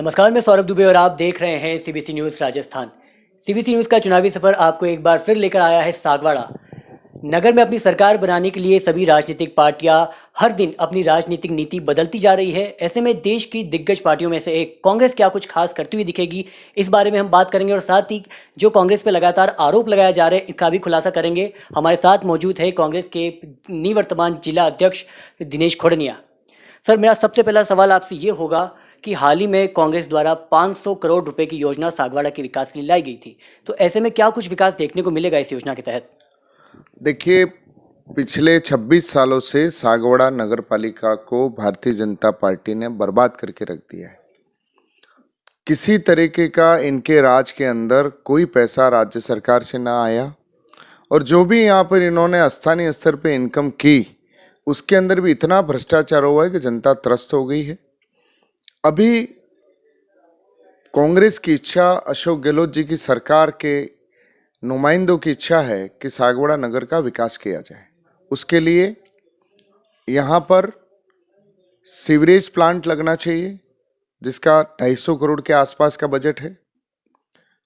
नमस्कार, मैं सौरभ दुबे और आप देख रहे हैं CBC news Rajasthan. CBC news का चुनावी सफर आपको एक बार फिर लेकर आया है सागवाड़ा नगर में। अपनी सरकार बनाने के लिए सभी राजनीतिक पार्टियां हर दिन अपनी राजनीतिक नीति बदलती जा रही है। ऐसे में देश की दिग्गज पार्टियों में से एक कांग्रेस क्या कुछ खास करती हुई दिखेगी, इस बारे में हम बात करेंगे और साथ ही जो कांग्रेस पर लगातार आरोप लगाए जा रहे हैं इनका भी खुलासा करेंगे। हमारे साथ मौजूद है कांग्रेस के निवर्तमान जिला अध्यक्ष दिनेश खोड़निया। सर, मेरा सबसे पहला सवाल आपसे ये होगा कि हाल ही में कांग्रेस द्वारा 500 करोड़ रुपए की योजना सागवाड़ा के विकास के लिए लाई गई थी, तो ऐसे में क्या कुछ विकास देखने को मिलेगा इस योजना के तहत? देखिए, पिछले 26 सालों से सागवाड़ा नगर पालिका को भारतीय जनता पार्टी ने बर्बाद करके रख दिया है। किसी तरीके का इनके राज के अंदर कोई पैसा राज्य सरकार से ना आया और जो भी यहाँ पर इन्होंने स्थानीय स्तर पे इनकम की उसके अंदर भी इतना भ्रष्टाचार हुआ है कि जनता त्रस्त हो गई है। अभी कांग्रेस की इच्छा, अशोक गहलोत जी की सरकार के नुमाइंदों की इच्छा है कि सागवाड़ा नगर का विकास किया जाए। उसके लिए यहाँ पर सीवरेज प्लांट लगना चाहिए जिसका 250 करोड़ के आसपास का बजट है।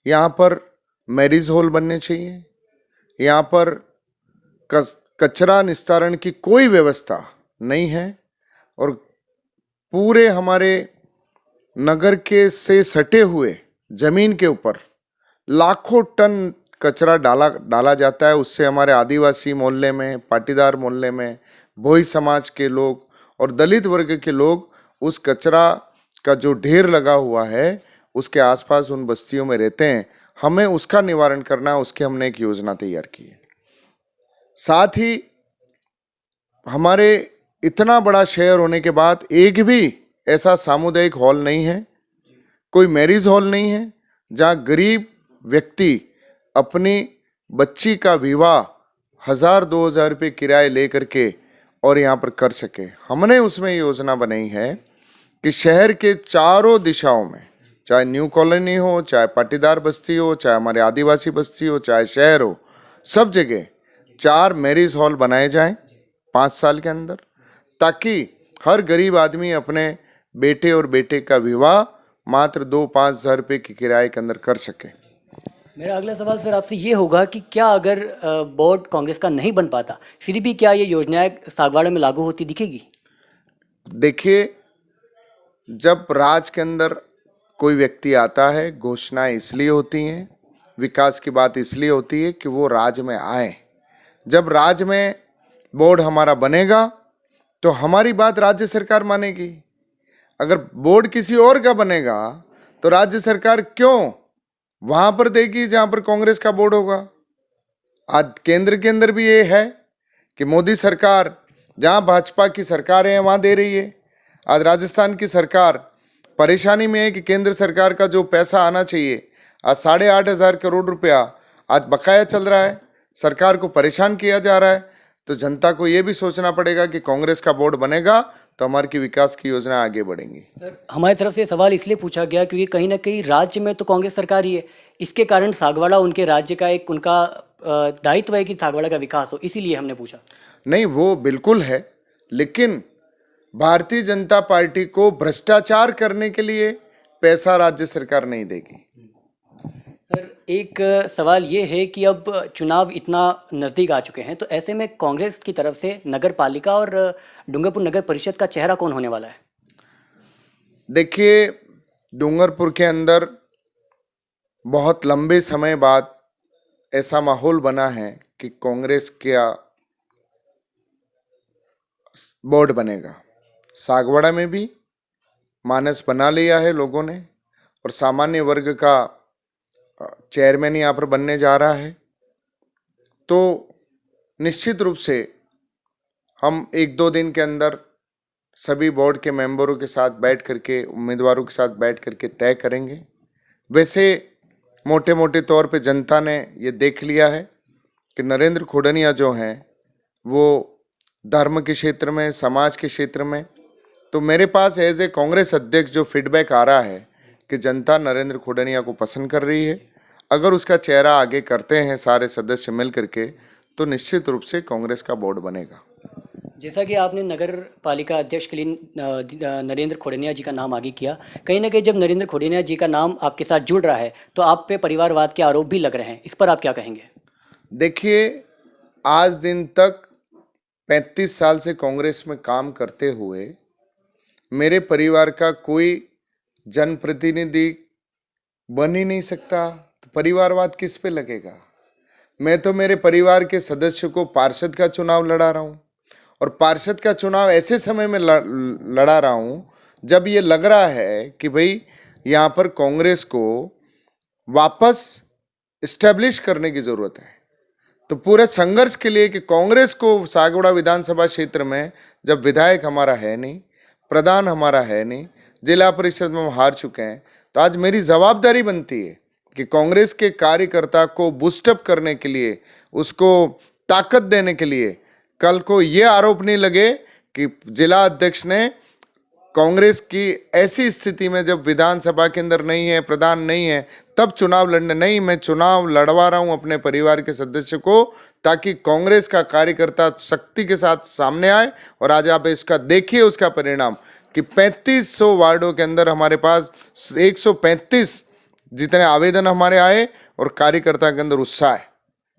यहाँ पर मैरिज हॉल बनने चाहिए। यहाँ पर कचरा निस्तारण की कोई व्यवस्था नहीं है और पूरे हमारे नगर के से सटे हुए जमीन के ऊपर लाखों टन कचरा डाला जाता है। उससे हमारे आदिवासी मोहल्ले में, पाटीदार मोहल्ले में, भोई समाज के लोग और दलित वर्ग के लोग उस कचरा का जो ढेर लगा हुआ है उसके आसपास उन बस्तियों में रहते हैं। हमें उसका निवारण करना है, उसके हमने एक योजना तैयार की है। साथ ही हमारे इतना बड़ा शहर होने के बाद एक भी ऐसा सामुदायिक हॉल नहीं है, कोई मैरिज हॉल नहीं है जहाँ गरीब व्यक्ति अपनी बच्ची का विवाह 1000-2000 रुपये किराए लेकर के और यहाँ पर कर सके। हमने उसमें योजना बनाई है कि शहर के चारों दिशाओं में, चाहे न्यू कॉलोनी हो, चाहे पाटीदार बस्ती हो, चाहे हमारे आदिवासी बस्ती हो, चाहे शहर हो, सब जगह 4 मैरिज हॉल बनाए जाएं 5 साल के अंदर, ताकि हर गरीब आदमी अपने बेटे और बेटे का विवाह मात्र 2-5 हज़ार रुपये के किराए के अंदर कर सके। मेरा अगला सवाल सर आपसे ये होगा कि क्या अगर बोर्ड कांग्रेस का नहीं बन पाता, फिर भी क्या ये योजनाएं सागवाड़ा में लागू होती दिखेगी? देखिए, जब राज के अंदर कोई व्यक्ति आता है, घोषणाएं इसलिए होती हैं, विकास की बात इसलिए होती है कि वो राज में आए। जब राज में बोर्ड हमारा बनेगा तो हमारी बात राज्य सरकार मानेगी। अगर बोर्ड किसी और का बनेगा तो राज्य सरकार क्यों वहां पर देगी जहां पर कांग्रेस का बोर्ड होगा? आज केंद्र के अंदर भी ये है कि मोदी सरकार जहां भाजपा की सरकार है वहां दे रही है। आज राजस्थान की सरकार परेशानी में है कि केंद्र सरकार का जो पैसा आना चाहिए, आज 8,500 करोड़ रुपया आज बकाया चल रहा है, सरकार को परेशान किया जा रहा है। तो जनता को ये भी सोचना पड़ेगा कि कांग्रेस का बोर्ड बनेगा तो हमारी की विकास की योजना आगे बढ़ेंगी। सर, हमारी तरफ से ये सवाल इसलिए पूछा गया क्योंकि कहीं ना कहीं राज्य में तो कांग्रेस सरकार ही है, इसके कारण सागवाड़ा उनके राज्य का एक उनका दायित्व है कि सागवाड़ा का विकास हो, इसीलिए हमने पूछा। नहीं, वो बिल्कुल है, लेकिन भारतीय जनता पार्टी को भ्रष्टाचार करने के लिए पैसा राज्य सरकार नहीं देगी। सर, एक सवाल ये है कि अब चुनाव इतना नज़दीक आ चुके हैं, तो ऐसे में कांग्रेस की तरफ से नगर पालिका और डूंगरपुर नगर परिषद का चेहरा कौन होने वाला है? देखिए, डूंगरपुर के अंदर बहुत लंबे समय बाद ऐसा माहौल बना है कि कांग्रेस का बोर्ड बनेगा। सागवाड़ा में भी मानस बना लिया है लोगों ने और सामान्य वर्ग का चेयरमैन यहाँ पर बनने जा रहा है। तो निश्चित रूप से हम 1-2 दिन के अंदर सभी बोर्ड के मेंबरों के साथ बैठ करके, उम्मीदवारों के साथ बैठ करके तय करेंगे। वैसे मोटे मोटे तौर पे जनता ने ये देख लिया है कि नरेंद्र खोड़निया जो हैं वो धर्म के क्षेत्र में, समाज के क्षेत्र में, तो मेरे पास एज ए कांग्रेस अध्यक्ष जो फीडबैक आ रहा है कि जनता नरेंद्र खोड़निया को पसंद कर रही है। अगर उसका चेहरा आगे करते हैं सारे सदस्य मिल करके तो निश्चित रूप से कांग्रेस का बोर्ड बनेगा। जैसा कि आपने नगर पालिका अध्यक्ष के लिए नरेंद्र खोड़निया जी का नाम आगे किया, कहीं ना कहीं जब नरेंद्र खोड़निया जी का नाम आपके साथ जुड़ रहा है तो आप पे परिवारवाद के आरोप भी लग रहे हैं, इस पर आप क्या कहेंगे? देखिए, आज दिन तक 35 साल से कांग्रेस में काम करते हुए मेरे परिवार का कोई जनप्रतिनिधि बन ही नहीं सकता, तो परिवारवाद किस पे लगेगा? मैं तो मेरे परिवार के सदस्य को पार्षद का चुनाव लड़ा रहा हूं, और पार्षद का चुनाव ऐसे समय में लड़ा रहा हूं जब ये लग रहा है कि भाई यहाँ पर कांग्रेस को वापस इस्टेब्लिश करने की जरूरत है। तो पूरे संघर्ष के लिए कि कांग्रेस को सागवाड़ा विधानसभा क्षेत्र में जब विधायक हमारा है नहीं, प्रधान हमारा है नहीं, जिला परिषद में हम हार चुके हैं, तो आज मेरी जवाबदारी बनती है कि कांग्रेस के कार्यकर्ता को बूस्टअप करने के लिए, उसको ताकत देने के लिए कल को ये आरोप नहीं लगे कि जिला अध्यक्ष ने कांग्रेस की ऐसी स्थिति में जब विधानसभा के अंदर नहीं है, प्रधान नहीं है, तब चुनाव लड़ने नहीं, मैं चुनाव लड़वा रहा हूं अपने परिवार के सदस्य को, ताकि कांग्रेस का कार्यकर्ता शक्ति के साथ सामने आए। और आज आप इसका देखिए उसका परिणाम कि 3500 वार्डों के अंदर हमारे पास 135 जितने आवेदन हमारे आए और कार्यकर्ता के अंदर उत्साह है।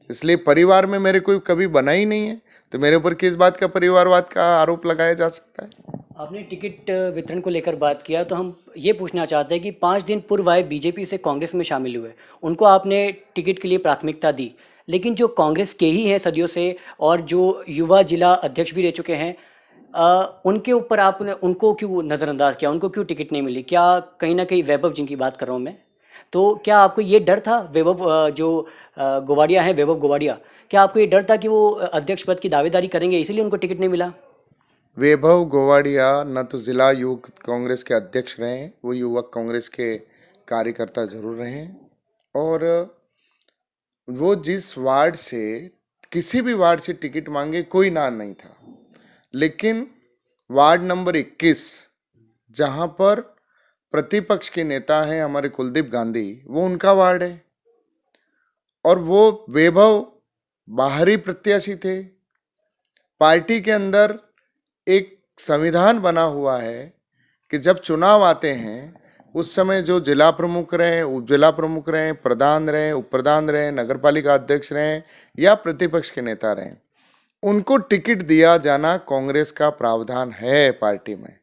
इसलिए परिवार में मेरे कोई कभी बना ही नहीं है, तो मेरे ऊपर किस बात का परिवारवाद का आरोप लगाया जा सकता है? आपने टिकट वितरण को लेकर बात किया, तो हम ये पूछना चाहते हैं कि 5 दिन पूर्व आए बीजेपी से कांग्रेस में शामिल हुए, उनको आपने टिकट के लिए प्राथमिकता दी, लेकिन जो कांग्रेस के ही हैं सदियों से और जो युवा जिला अध्यक्ष भी रह चुके हैं, उनके ऊपर आपने उनको क्यों नज़रअंदाज किया, उनको क्यों टिकट नहीं मिली? क्या कहीं ना कहीं वैभव जिनकी बात कर रहा हूँ मैं, तो क्या आपको ये डर था वैभव गोवाड़िया हैं, वैभव गोवाड़िया, क्या आपको ये डर था कि वो अध्यक्ष पद की दावेदारी करेंगे इसलिए उनको टिकट नहीं मिला? वैभव गोवाड़िया न तो जिला युवक कांग्रेस के अध्यक्ष रहे हैं, वो युवक कांग्रेस के कार्यकर्ता जरूर रहे हैं, और वो जिस वार्ड से, किसी भी वार्ड से टिकट मांगे कोई ना नहीं था, लेकिन वार्ड नंबर 21 जहां पर प्रतिपक्ष के नेता हैं हमारे कुलदीप गांधी, वो उनका वार्ड है, और वो वैभव बाहरी प्रत्याशी थे। पार्टी के अंदर एक संविधान बना हुआ है कि जब चुनाव आते हैं उस समय जो जिला प्रमुख रहे, उप जिला प्रमुख रहे, प्रधान रहे, उप प्रधान रहे, नगर पालिका अध्यक्ष रहे या प्रतिपक्ष के नेता रहे, उनको टिकट दिया जाना कांग्रेस का प्रावधान है पार्टी में।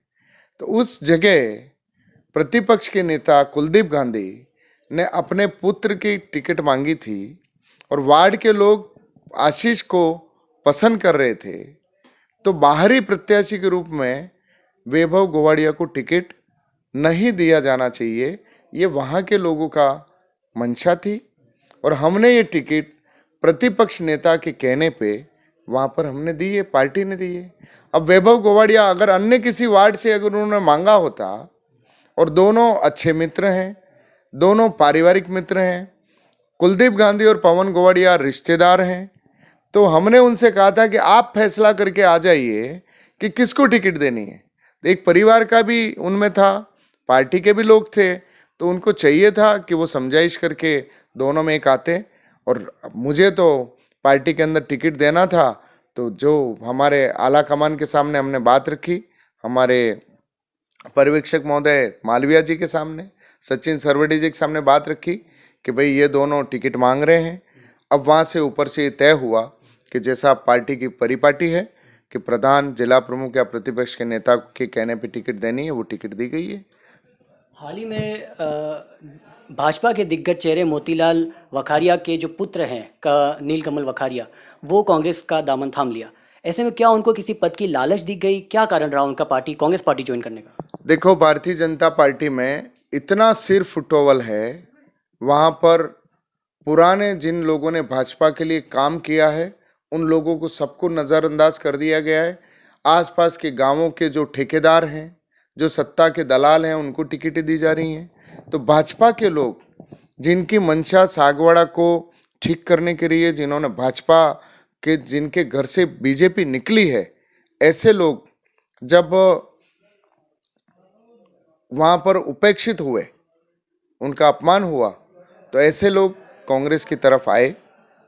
तो उस जगह प्रतिपक्ष के नेता कुलदीप गांधी ने अपने पुत्र की टिकट मांगी थी, और वार्ड के लोग आशीष को पसंद कर रहे थे, तो बाहरी प्रत्याशी के रूप में वैभव गोवाड़िया को टिकट नहीं दिया जाना चाहिए, ये वहाँ के लोगों का मंशा थी, और हमने ये टिकट प्रतिपक्ष नेता के कहने पे वहाँ पर हमने दी है, पार्टी ने दी है। अब वैभव गोवाड़िया अगर अन्य किसी वार्ड से अगर उन्होंने मांगा होता, और दोनों अच्छे मित्र हैं, दोनों पारिवारिक मित्र हैं, कुलदीप गांधी और पवन गोवाड़िया रिश्तेदार हैं, तो हमने उनसे कहा था कि आप फैसला करके आ जाइए कि किसको टिकट देनी है। एक परिवार का भी उनमें था, पार्टी के भी लोग थे, तो उनको चाहिए था कि वो समझाइश करके दोनों में एक आते, और मुझे तो पार्टी के अंदर टिकट देना था, तो जो हमारे आला कमान के सामने हमने बात रखी, हमारे पर्यवेक्षक महोदय मालविया जी के सामने, सचिन सरवड़ी जी के सामने बात रखी कि भाई ये दोनों टिकट मांग रहे हैं। अब वहाँ से ऊपर से ये तय हुआ कि जैसा पार्टी की परिपाटी है कि प्रधान, जिला प्रमुख या प्रतिपक्ष के नेता के कहने पे टिकट देनी है, वो टिकट दी गई है। हाल ही में भाजपा के दिग्गज चेहरे मोतीलाल वखारिया के जो पुत्र हैं का नीलकमल वखारिया, वो कांग्रेस का दामन थाम लिया। ऐसे में क्या उनको किसी पद की लालच दी गई? क्या कारण रहा उनका कांग्रेस पार्टी ज्वाइन करने का? देखो, भारतीय जनता पार्टी में इतना सिर फुटोवल है, वहाँ पर पुराने जिन लोगों ने भाजपा के लिए काम किया है उन लोगों को सबको नज़रअंदाज कर दिया गया है। आसपास के गांवों के जो ठेकेदार हैं, जो सत्ता के दलाल हैं, उनको टिकटें दी जा रही हैं। तो भाजपा के लोग जिनकी मंशा सागवाड़ा को ठीक करने के लिए, जिन्होंने भाजपा के, जिनके घर से बीजेपी निकली है, ऐसे लोग जब वहाँ पर उपेक्षित हुए, उनका अपमान हुआ, तो ऐसे लोग कांग्रेस की तरफ आए,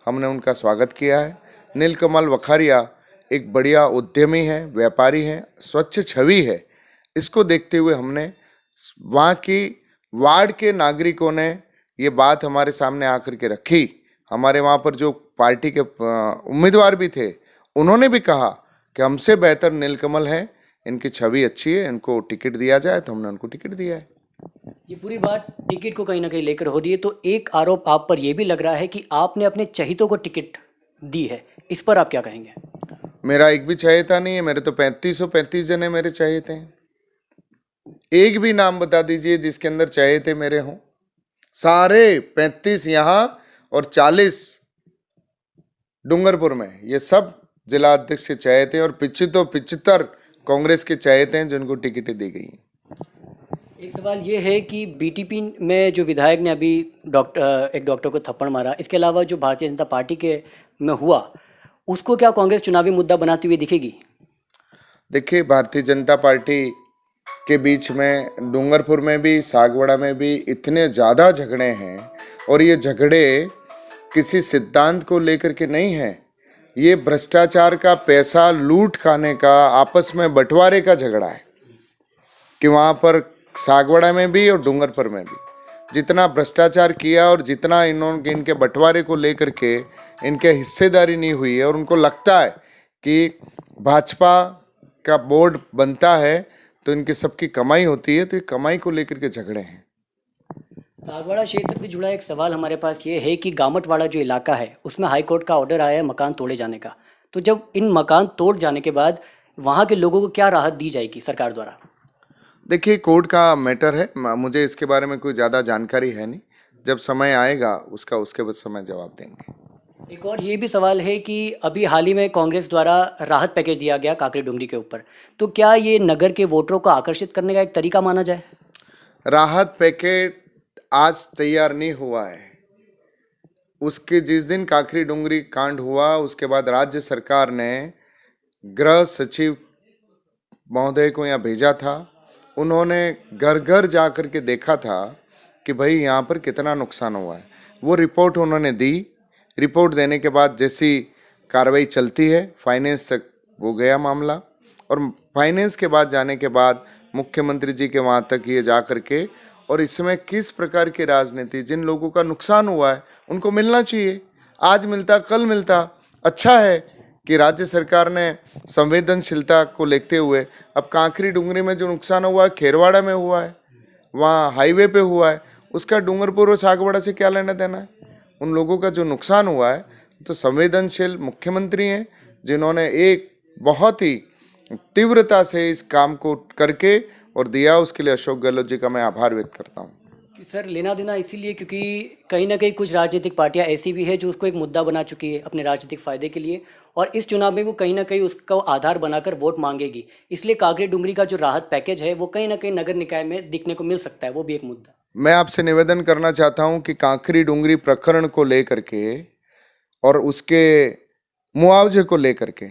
हमने उनका स्वागत किया है। नीलकमल वखारिया एक बढ़िया उद्यमी है, व्यापारी है, स्वच्छ छवि है। इसको देखते हुए हमने वहाँ की वार्ड के नागरिकों ने ये बात हमारे सामने आकर के रखी। हमारे वहाँ पर जो पार्टी के उम्मीदवार भी थे, उन्होंने भी कहा कि हमसे बेहतर नीलकमल है, इनकी छवि अच्छी है, इनको टिकट दिया जाए, तो हमने उनको टिकट दिया है। ये पूरी बात टिकट को कहीं ना कहीं लेकर हो रही है, तो एक आरोप आप पर यह भी लग रहा है कि आपने अपने चहितों को टिकट दी है। इस पर आप क्या कहेंगे? मेरा एक भी चहेता नहीं है, मेरे तो 3535 जने मेरे चहेते हैं। एक भी नाम बता दीजिए जिसके अंदर चहेते मेरे हों। सारे 35 यहाँ और 40 डूंगरपुर में, ये सब जिला अध्यक्ष के चहेते हैं और 75 कांग्रेस के चहेते हैं जिनको टिकटें दी गई हैं। एक सवाल ये है कि बीटीपी में जो विधायक ने अभी एक डॉक्टर को थप्पड़ मारा, इसके अलावा जो भारतीय जनता पार्टी के में हुआ, उसको क्या कांग्रेस चुनावी मुद्दा बनाती हुई दिखेगी? देखिए, भारतीय जनता पार्टी के बीच में डूंगरपुर में भी, सागवाड़ा में भी इतने ज़्यादा झगड़े हैं और ये झगड़े किसी सिद्धांत को लेकर के नहीं है। ये भ्रष्टाचार का, पैसा लूट खाने का, आपस में बंटवारे का झगड़ा है कि वहाँ पर सागवाड़ा में भी और डूंगरपुर में भी जितना भ्रष्टाचार किया और जितना इनके बंटवारे को लेकर के इनके हिस्सेदारी नहीं हुई है और उनको लगता है कि भाजपा का बोर्ड बनता है तो इनकी सबकी कमाई होती है, तो ये कमाई को लेकर के झगड़े हैं। सागवाड़ा क्षेत्र से जुड़ा एक सवाल हमारे पास ये है कि गामटवाड़ा जो इलाका है, उसमें हाई कोर्ट का ऑर्डर आया है मकान तोड़े जाने का। तो जब इन मकान तोड़ जाने के बाद वहाँ के लोगों को क्या राहत दी जाएगी सरकार द्वारा? देखिए, कोर्ट का मैटर है, मुझे इसके बारे में कोई ज़्यादा जानकारी है नहीं। जब समय आएगा उसके बाद समय जवाब देंगे। एक और ये भी सवाल है कि अभी हाल ही में कांग्रेस द्वारा राहत पैकेज दिया गया काकरी डुंगरी के ऊपर, तो क्या ये नगर के वोटरों को आकर्षित करने का एक तरीका माना जाए? राहत पैकेज आज तैयार नहीं हुआ है। उसके जिस दिन काकरी डुंगरी कांड हुआ, उसके बाद राज्य सरकार ने गृह सचिव महोदय को यहाँ भेजा था। उन्होंने घर घर जा कर के देखा था कि भाई यहाँ पर कितना नुकसान हुआ है। वो रिपोर्ट उन्होंने दी। रिपोर्ट देने के बाद जैसी कार्रवाई चलती है, फाइनेंस तक वो गया मामला, और फाइनेंस के बाद जाने के बाद मुख्यमंत्री जी के वहाँ तक ये जा कर के, और इसमें किस प्रकार की राजनीति, जिन लोगों का नुकसान हुआ है उनको मिलना चाहिए। आज मिलता, कल मिलता। अच्छा है कि राज्य सरकार ने संवेदनशीलता को लेते हुए अब कांकरी डुंगरी में जो नुकसान हुआ है, खेरवाड़ा में हुआ है, वहाँ हाईवे पे हुआ है, उसका डूंगरपुर और सागवाड़ा से क्या लेना देना है? उन लोगों का जो नुकसान हुआ है, तो संवेदनशील मुख्यमंत्री हैं जिन्होंने एक बहुत ही तीव्रता से इस काम को करके और दिया। उसके लिए अशोक गहलोत जी का मैं आभार व्यक्त करता हूँ। सर, लेना देना इसीलिए क्योंकि कहीं ना कहीं कुछ राजनीतिक पार्टियां ऐसी भी है जो उसको एक मुद्दा बना चुकी है अपने राजनीतिक फायदे के लिए, और इस चुनाव में वो कहीं ना कहीं उसका आधार बनाकर वोट मांगेगी। इसलिए काकरी डुंगरी का जो राहत पैकेज है वो कहीं ना कहीं नगर निकाय में दिखने को मिल सकता है, वो भी एक मुद्दा। मैं आपसे निवेदन करना चाहता हूं कि कांकरी डुंगरी प्रकरण को लेकर के और उसके मुआवजे को लेकर के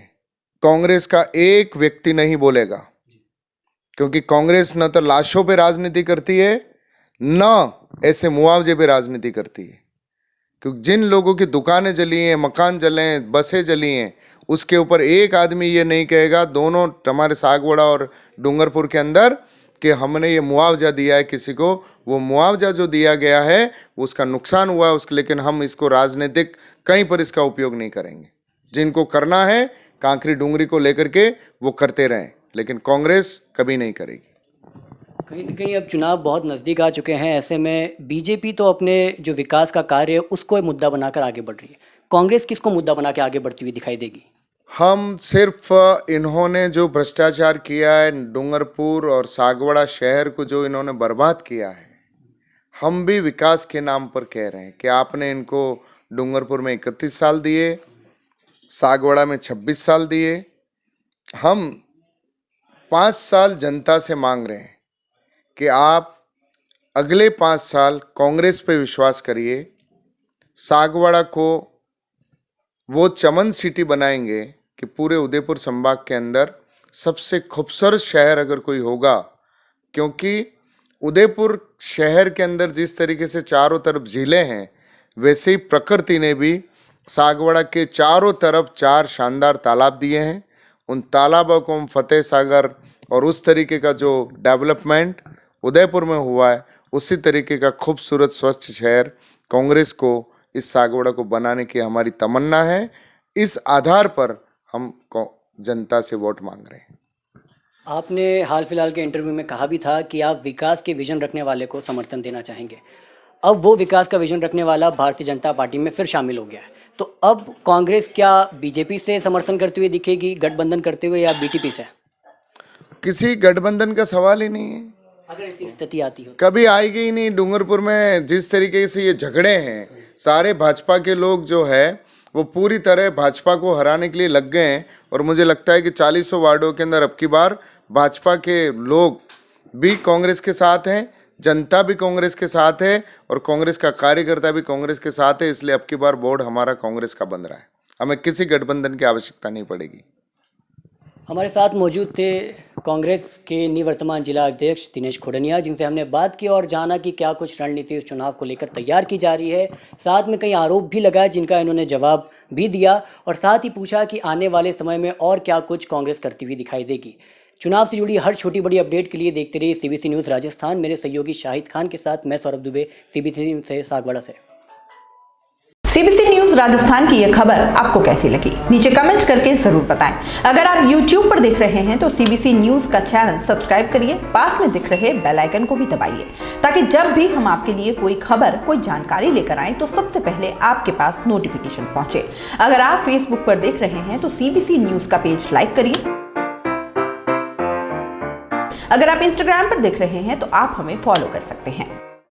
कांग्रेस का एक व्यक्ति नहीं बोलेगा, क्योंकि कांग्रेस न तो लाशों पे राजनीति करती है, न ऐसे मुआवजे पे राजनीति करती है। क्योंकि जिन लोगों की दुकानें जली हैं, मकान जले हैं, बसें जली हैं, उसके ऊपर एक आदमी ये नहीं कहेगा, दोनों हमारे सागवाड़ा और डूंगरपुर के अंदर, कि हमने ये मुआवजा दिया है किसी को। वो मुआवजा जो दिया गया है उसका नुकसान हुआ है उसके, लेकिन हम इसको राजनीतिक कहीं पर इसका उपयोग नहीं करेंगे। जिनको करना है कांकरी डुंगरी को लेकर के वो करते रहें, लेकिन कांग्रेस कभी नहीं करेगी। कहीं ना कहीं अब चुनाव बहुत नज़दीक आ चुके हैं, ऐसे में बीजेपी तो अपने जो विकास का कार्य है उसको मुद्दा बनाकर आगे बढ़ रही है। कांग्रेस किसको मुद्दा बना के आगे बढ़ती हुई दिखाई देगी? हम सिर्फ इन्होंने जो भ्रष्टाचार किया है, डूंगरपुर और सागवाड़ा शहर को जो इन्होंने बर्बाद किया है, हम भी विकास के नाम पर कह रहे हैं कि आपने इनको डूंगरपुर में 31 साल दिए, सागवाड़ा में 26 साल दिए। हम 5 साल जनता से मांग रहे हैं कि आप अगले 5 साल कांग्रेस पे विश्वास करिए। सागवाड़ा को वो चमन सिटी बनाएंगे कि पूरे उदयपुर संभाग के अंदर सबसे खूबसूरत शहर अगर कोई होगा, क्योंकि उदयपुर शहर के अंदर जिस तरीके से चारों तरफ झीलें हैं, वैसे ही प्रकृति ने भी सागवाड़ा के चारों तरफ 4 शानदार तालाब दिए हैं। उन तालाबों को हम फतेह सागर और उस तरीके का जो डेवलपमेंट उदयपुर में हुआ है, उसी तरीके का खूबसूरत स्वच्छ शहर कांग्रेस को इस सागवाड़ा को बनाने की हमारी तमन्ना है। इस आधार पर हम जनता से वोट मांग रहे हैं। आपने हाल फिलहाल के इंटरव्यू में कहा भी था कि आप विकास के विजन रखने वाले को समर्थन देना चाहेंगे। अब वो विकास का विजन रखने वाला भारतीय जनता पार्टी में फिर शामिल हो गया है, तो अब कांग्रेस क्या बीजेपी से समर्थन करते हुए दिखेगी, गठबंधन करते हुए, या बीटीपी से? किसी गठबंधन का सवाल ही नहीं है। अगर ऐसी स्थिति आती हो कभी आएगी ही नहीं। डूंगरपुर में जिस तरीके से ये झगड़े हैं, सारे भाजपा के लोग जो है वो पूरी तरह भाजपा को हराने के लिए लग गए हैं। और मुझे लगता है कि 40 वार्डों के अंदर अब की बार भाजपा के लोग भी कांग्रेस के साथ हैं, जनता भी कांग्रेस के साथ है और कांग्रेस का कार्यकर्ता भी कांग्रेस के साथ है। इसलिए अब की बार बोर्ड हमारा कांग्रेस का बन रहा है। हमें किसी गठबंधन की आवश्यकता नहीं पड़ेगी। हमारे साथ मौजूद थे कांग्रेस के निवर्तमान जिला अध्यक्ष दिनेश खुडनिया, जिनसे हमने बात की और जाना कि क्या कुछ रणनीति इस चुनाव को लेकर तैयार की जा रही है। साथ में कई आरोप भी लगाए जिनका इन्होंने जवाब भी दिया, और साथ ही पूछा कि आने वाले समय में और क्या कुछ कांग्रेस करती हुई दिखाई देगी। चुनाव से जुड़ी हर छोटी बड़ी अपडेट के लिए देखते रहिए सीबीसी न्यूज़ राजस्थान। मेरे सहयोगी शाहिद खान के साथ मैं सौरभ दुबे, सीबीसी न्यूज़ से सागवाड़ा से। सीबीसी न्यूज राजस्थान की यह खबर आपको कैसी लगी, नीचे कमेंट करके जरूर बताएं। अगर आप YouTube पर देख रहे हैं तो सीबीसी न्यूज का चैनल सब्सक्राइब करिए, पास में दिख रहे बेल आइकन को भी दबाइए, ताकि जब भी हम आपके लिए कोई खबर, कोई जानकारी लेकर आए तो सबसे पहले आपके पास नोटिफिकेशन पहुंचे। अगर आप Facebook पर देख रहे हैं तो सीबीसी न्यूज का पेज लाइक करिए। अगर आप Instagram पर देख रहे हैं तो आप हमें फॉलो कर सकते हैं।